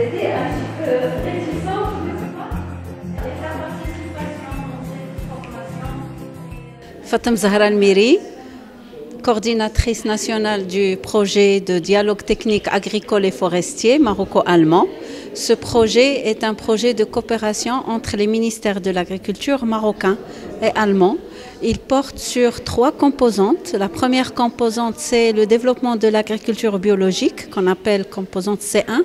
étaient un petit peu réticents, n'est-ce pas, et sa participation dans cette formation. Fatem Zahra Almiri, coordinatrice nationale du projet de dialogue technique agricole et forestier maroco-allemand. Ce projet est un projet de coopération entre les ministères de l'agriculture marocain et allemand. Il porte sur 3 composantes. La première composante, c'est le développement de l'agriculture biologique, qu'on appelle composante C1.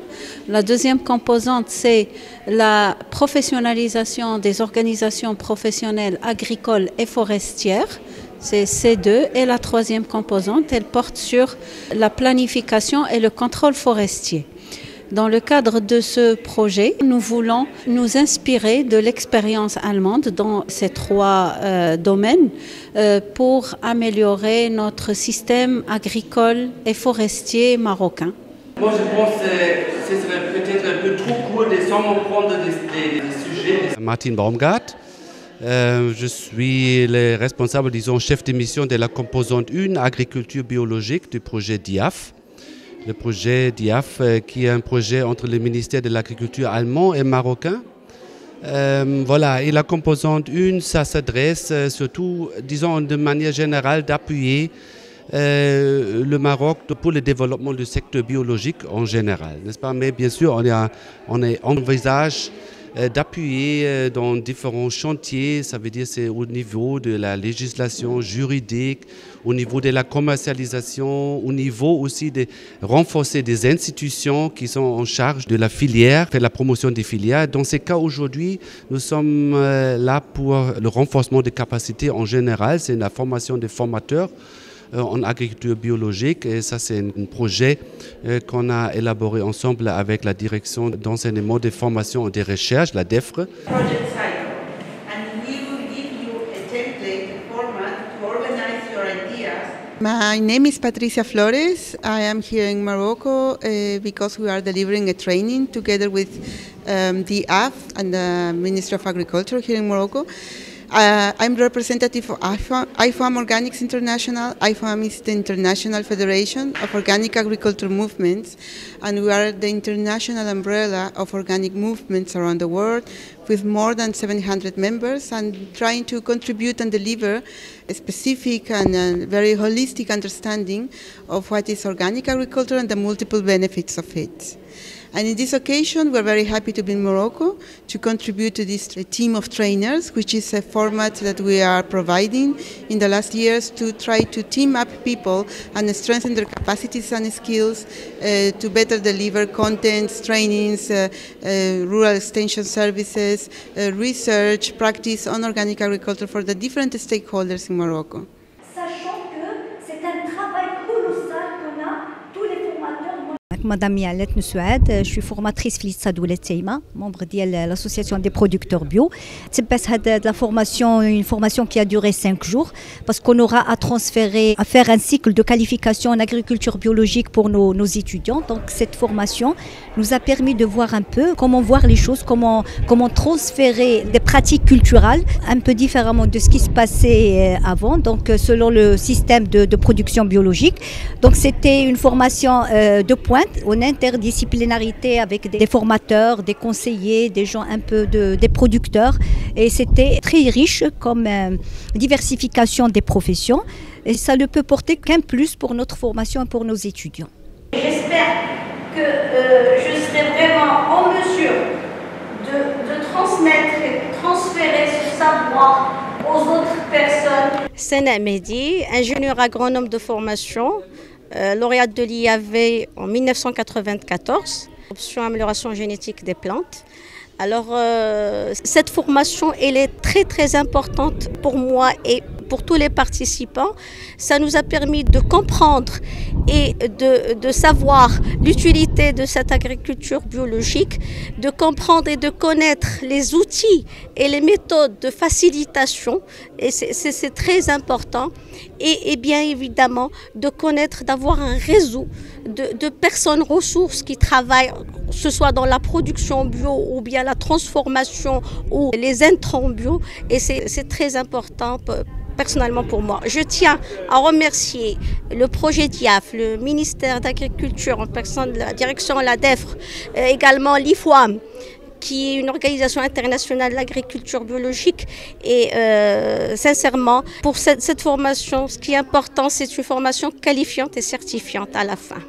La deuxième composante, c'est la professionnalisation des organisations professionnelles agricoles et forestières. C'est C2. Et la troisième composante, elle porte sur la planification et le contrôle forestier. Dans le cadre de ce projet, nous voulons nous inspirer de l'expérience allemande dans ces 3 domaines pour améliorer notre système agricole et forestier marocain. Moi, je pense que ce serait peut-être un peu trop court de sans prendre des sujets. Martin Baumgart. Je suis le responsable, disons, chef de mission de la composante 1, agriculture biologique du projet DIAF. Le projet DIAF, qui est un projet entre le ministère de l'Agriculture allemand et marocain. Voilà, et la composante 1, ça s'adresse surtout, disons, de manière générale, d'appuyer le Maroc pour le développement du secteur biologique en général, n'est-ce pas? Mais bien sûr, on envisage d'appuyer dans différents chantiers, ça veut dire c'est au niveau de la législation juridique, au niveau de la commercialisation, au niveau aussi de renforcer des institutions qui sont en charge de la filière, de la promotion des filières. Dans ces cas aujourd'hui, nous sommes là pour le renforcement des capacités en général, c'est la formation des formateurs en agriculture biologique et ça c'est un projet qu'on a élaboré ensemble avec la direction d'enseignement des formations et des recherches, la DEFRE. My name is Patricia Flores. I am here in Morocco because we are delivering a training together with the AF and the Ministry of Agriculture here in Morocco. I'm representative of IFAM Organics International. IFAM is the International Federation of Organic Agriculture Movements, and we are the international umbrella of organic movements around the world with more than 700 members and trying to contribute and deliver a specific and very holistic understanding of what is organic agriculture and the multiple benefits of it. And in this occasion, we're very happy to be in Morocco to contribute to this team of trainers, which is a format that we are providing in the last years to try to team up people and strengthen their capacities and skills to better deliver contents, trainings, rural extension services, research, practice on organic agriculture for the different stakeholders in Morocco. Sachant que c'est un travail colossal qu'on a, tous les formateurs. Madame Yalet Nusouad, je suis formatrice في الصدولة تيما, membre de l'association des producteurs bio. C'est la formation, une formation qui a duré 5 jours parce qu'on aura à transférer, à faire un cycle de qualification en agriculture biologique pour nos étudiants. Donc cette formation nous a permis de voir un peu comment voir les choses, comment transférer des pratiques culturelles un peu différemment de ce qui se passait avant, donc selon le système de production biologique. Donc c'était une formation de pointe, en interdisciplinarité avec des formateurs, des conseillers, des gens un peu des producteurs. Et c'était très riche comme diversification des professions. Et ça ne peut porter qu'un plus pour notre formation et pour nos étudiants. J'espère que je serai vraiment en mesure de transmettre et transférer ce savoir aux autres personnes. Sana Mehdi, ingénieur agronome de formation, lauréate de l'IAV en 1994, option amélioration génétique des plantes. Alors cette formation, elle est très très importante pour moi et pour tous les participants. Ça nous a permis de comprendre et de savoir l'utilité de cette agriculture biologique, de comprendre et de connaître les outils et les méthodes de facilitation, et c'est très important, et bien évidemment de connaître, d'avoir un réseau de personnes ressources qui travaillent, que ce soit dans la production bio ou bien la transformation ou les intrants bio, et c'est très important personnellement pour moi. Je tiens à remercier le projet DIAF, le ministère d'Agriculture en personne de la direction la DEFRE, également l'IFOAM, qui est une organisation internationale de l'agriculture biologique. Et sincèrement, pour cette formation, ce qui est important, c'est une formation qualifiante et certifiante à la fin.